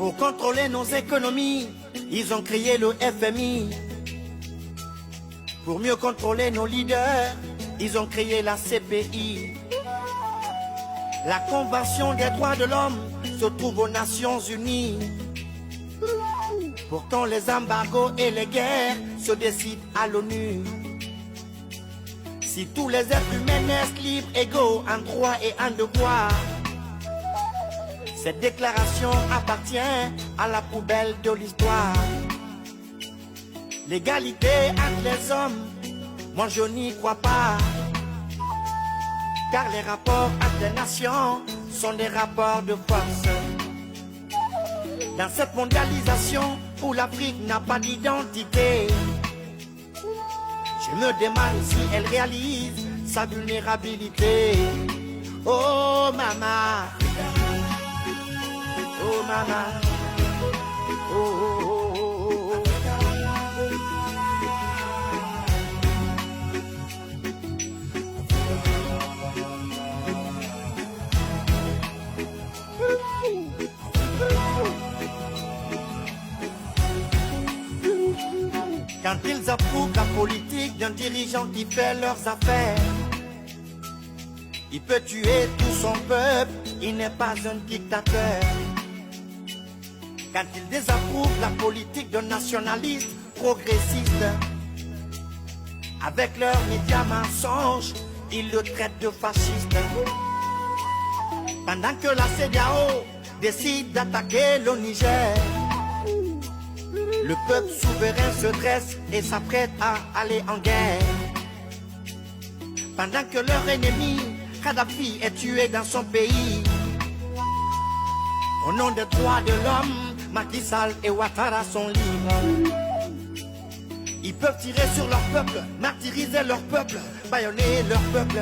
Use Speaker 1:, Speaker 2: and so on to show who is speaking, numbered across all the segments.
Speaker 1: Pour contrôler nos économies, ils ont créé le FMI. Pour mieux contrôler nos leaders, ils ont créé la CPI. La Convention des droits de l'homme se trouve aux Nations Unies. Pourtant les embargos et les guerres se décident à l'ONU. Si tous les êtres humains naissent libres, égaux en droit et en devoir, cette déclaration appartient à la poubelle de l'histoire. L'égalité entre les hommes, moi je n'y crois pas. Car les rapports entre les nations sont des rapports de force. Dans cette mondialisation où l'Afrique n'a pas d'identité, je me demande si elle réalise sa vulnérabilité. Oh maman, oh maman, oh oh oh oh oh. Quand ils approuvent la politique d'un dirigeant qui fait leurs affaires, il peut tuer tout son peuple, il n'est pas un dictateur. Quand ils désapprouvent la politique d'un nationaliste progressiste, avec leurs médias mensonges, ils le traitent de fasciste. Pendant que la CEDEAO décide d'attaquer le Niger, le peuple souverain se dresse et s'apprête à aller en guerre. Pendant que leur ennemi, Kadhafi, est tué dans son pays, au nom des droits de l'homme, Macky Sall et Ouattara sont libres. Ils peuvent tirer sur leur peuple, martyriser leur peuple, bâillonner leur peuple.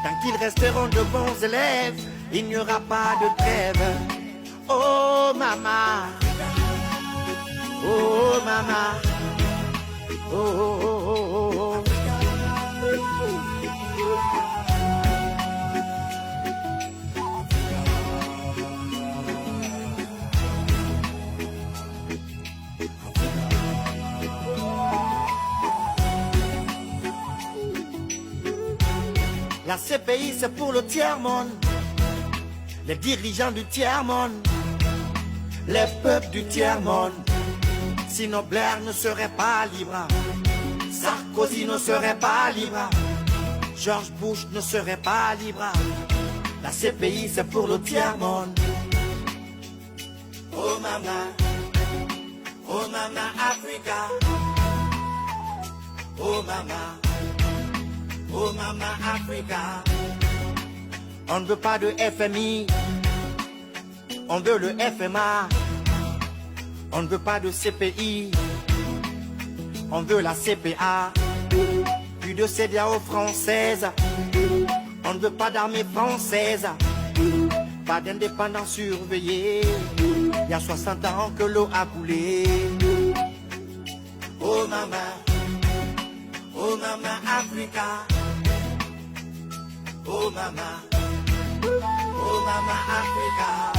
Speaker 1: Tant qu'ils resteront de bons élèves, il n'y aura pas de trêve. Oh maman, oh maman, oh oh oh oh oh. La CPI c'est pour le tiers-monde, les dirigeants du tiers-monde, les peuples du tiers-monde. Sinon Blair ne serait pas libre, Sarkozy ne serait pas libre, George Bush ne serait pas libre. La CPI c'est pour le tiers-monde. Oh maman Africa, oh maman Africa. On ne veut pas de FMI, on veut le FMA. On ne veut pas de CPI, on veut la CPA. Plus de CEDEAO française, on ne veut pas d'armée française, pas d'indépendance surveillée. Il y a 60 ans que l'eau a coulé. Oh maman Africa, oh maman Africa.